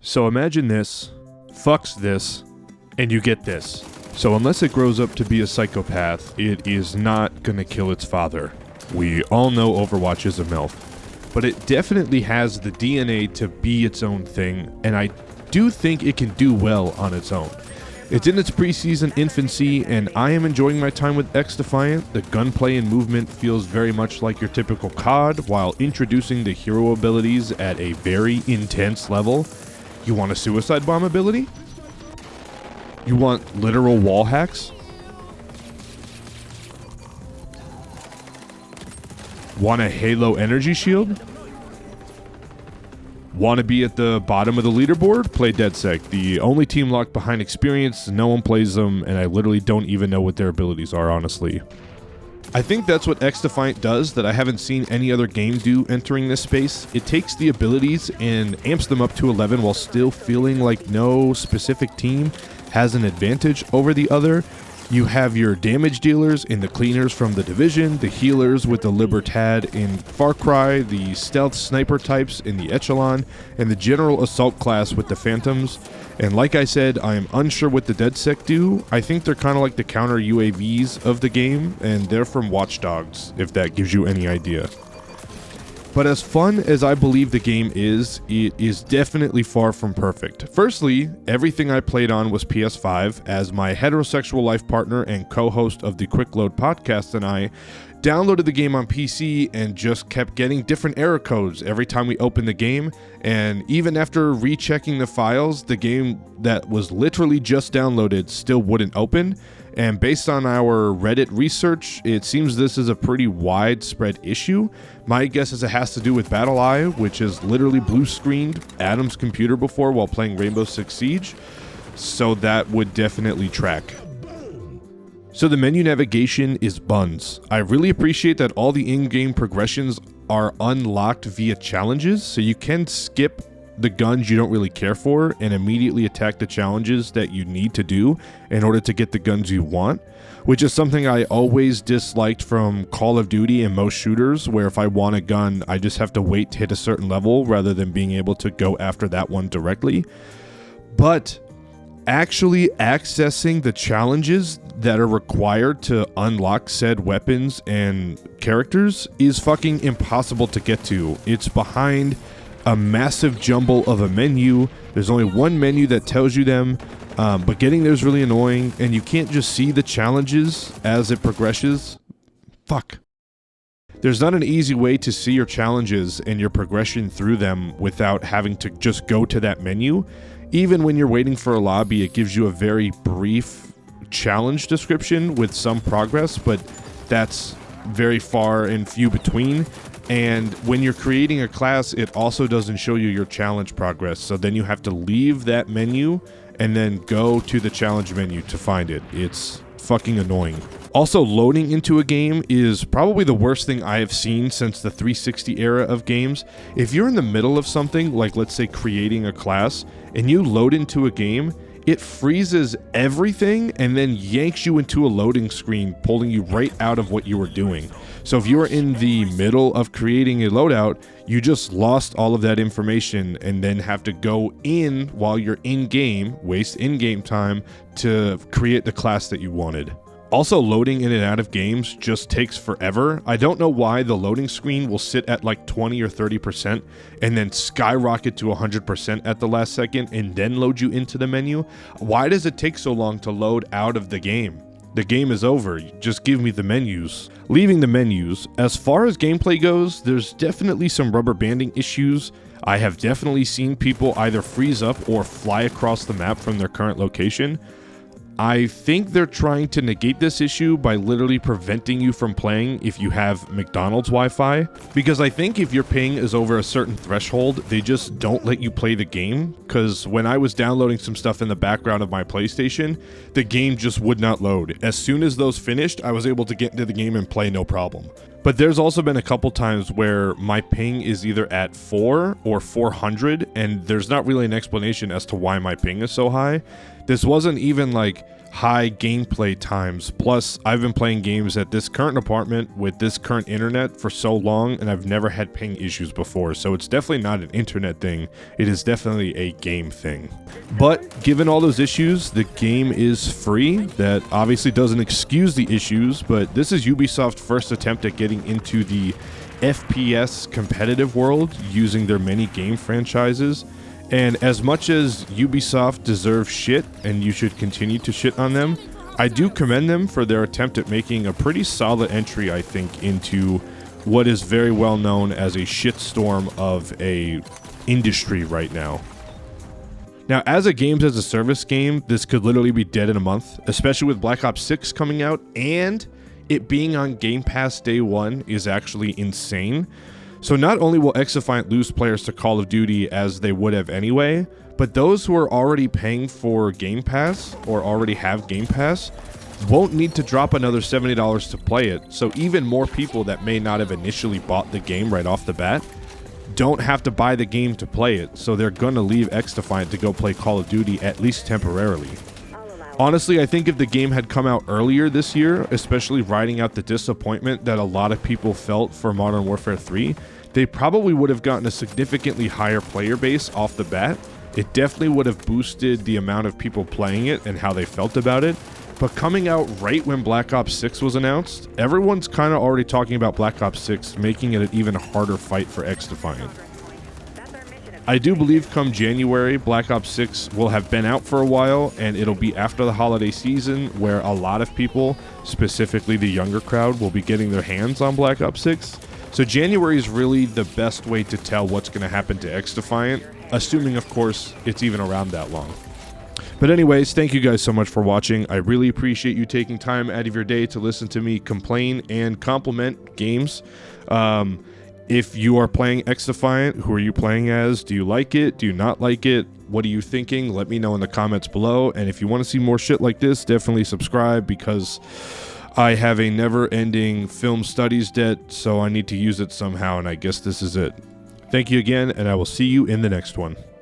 So imagine this, fucks this, and you get this. So unless it grows up to be a psychopath, it is not gonna kill its father. We all know Overwatch is a MILF, but it definitely has the DNA to be its own thing, and I do think it can do well on its own. It's in its preseason infancy, and I am enjoying my time with XDefiant. The gunplay and movement feels very much like your typical COD, while introducing the hero abilities at a very intense level. You want a suicide bomb ability? You want literal wall hacks? Want a Halo energy shield? Want to be at the bottom of the leaderboard? Play DedSec. The only team locked behind experience, no one plays them, and I literally don't even know what their abilities are, honestly. I think that's what XDefiant does that I haven't seen any other game do entering this space. It takes the abilities and amps them up to 11 while still feeling like no specific team has an advantage over the other. You have your damage dealers in the cleaners from The Division, the healers with the Libertad in Far Cry, the stealth sniper types in the Echelon, and the general assault class with the Phantoms. And like I said, I am unsure what the DedSec do. I think they're kind of like the counter UAVs of the game, and they're from Watch Dogs, if that gives you any idea. But as fun as I believe the game is, it is definitely far from perfect. Firstly, everything I played on was PS5, as my heterosexual life partner and co-host of the Quick Load podcast and I downloaded the game on PC and just kept getting different error codes every time we opened the game, and even after rechecking the files, the game that was literally just downloaded still wouldn't open. And based on our Reddit research, it seems this is a pretty widespread issue. My guess is it has to do with BattleEye, which has literally blue screened Adam's computer before while playing Rainbow Six Siege, so that would definitely track. So the menu navigation is buns. I really appreciate that all the in-game progressions are unlocked via challenges, so you can skip the guns you don't really care for and immediately attack the challenges that you need to do in order to get the guns you want, which is something I always disliked from Call of Duty and most shooters, where if I want a gun, I just have to wait to hit a certain level rather than being able to go after that one directly. But actually accessing the challenges that are required to unlock said weapons and characters is fucking impossible to get to. It's behind a massive jumble of a menu. There's only one menu that tells you them, but getting there is really annoying, and you can't just see the challenges as it progresses. Fuck. There's not an easy way to see your challenges and your progression through them without having to just go to that menu. Even when you're waiting for a lobby, it gives you a very brief challenge description with some progress, but that's very far and few between. And when you're creating a class, it also doesn't show you your challenge progress. So then you have to leave that menu and then go to the challenge menu to find it. It's fucking annoying. Also, loading into a game is probably the worst thing I have seen since the 360 era of games. If you're in the middle of something, like let's say creating a class, and you load into a game, it freezes everything and then yanks you into a loading screen, pulling you right out of what you were doing. So if you are in the middle of creating a loadout, you just lost all of that information and then have to go in while you're in-game, waste in-game time to create the class that you wanted. Also, loading in and out of games just takes forever. I don't know why the loading screen will sit at like 20 or 30% and then skyrocket to 100% at the last second and then load you into the menu. Why does it take so long to load out of the game? The game is over, just give me the menus. Leaving the menus, as far as gameplay goes, there's definitely some rubber banding issues. I have definitely seen people either freeze up or fly across the map from their current location. I think they're trying to negate this issue by literally preventing you from playing if you have McDonald's Wi-Fi, because I think if your ping is over a certain threshold, they just don't let you play the game, because when I was downloading some stuff in the background of my PlayStation, the game just would not load. As soon as those finished, I was able to get into the game and play no problem. But there's also been a couple times where my ping is either at 4 or 400, and there's not really an explanation as to why my ping is so high. This wasn't even like high gameplay times. Plus, I've been playing games at this current apartment with this current internet for so long, and I've never had ping issues before, so it's definitely not an internet thing. It is definitely a game thing. But given all those issues, the game is free. That obviously doesn't excuse the issues, but this is Ubisoft's first attempt at getting into the FPS competitive world using their many game franchises. And as much as Ubisoft deserves shit, and you should continue to shit on them, I do commend them for their attempt at making a pretty solid entry, I think, into what is very well known as a shitstorm of a industry right now. Now, as a games as a service game, this could literally be dead in a month, especially with Black Ops 6 coming out, and it being on Game Pass day one is actually insane. So not only will XDefiant lose players to Call of Duty as they would have anyway, but those who are already paying for Game Pass or already have Game Pass won't need to drop another $70 to play it. So even more people that may not have initially bought the game right off the bat don't have to buy the game to play it. So they're going to leave XDefiant to go play Call of Duty, at least temporarily. Honestly, I think if the game had come out earlier this year, especially riding out the disappointment that a lot of people felt for Modern Warfare 3, they probably would have gotten a significantly higher player base off the bat. It definitely would have boosted the amount of people playing it and how they felt about it. But coming out right when Black Ops 6 was announced, everyone's kind of already talking about Black Ops 6, making it an even harder fight for XDefiant. I do believe come January, Black Ops 6 will have been out for a while, and it'll be after the holiday season where a lot of people, specifically the younger crowd, will be getting their hands on Black Ops 6. So January is really the best way to tell what's going to happen to XDefiant, assuming, of course, it's even around that long. But anyways, thank you guys so much for watching. I really appreciate you taking time out of your day to listen to me complain and compliment games. If you are playing XDefiant, who are you playing as? Do you like it? Do you not like it? What are you thinking? Let me know in the comments below. And if you want to see more shit like this, definitely subscribe, because I have a never-ending film studies debt, so I need to use it somehow, and I guess this is it. Thank you again, and I will see you in the next one.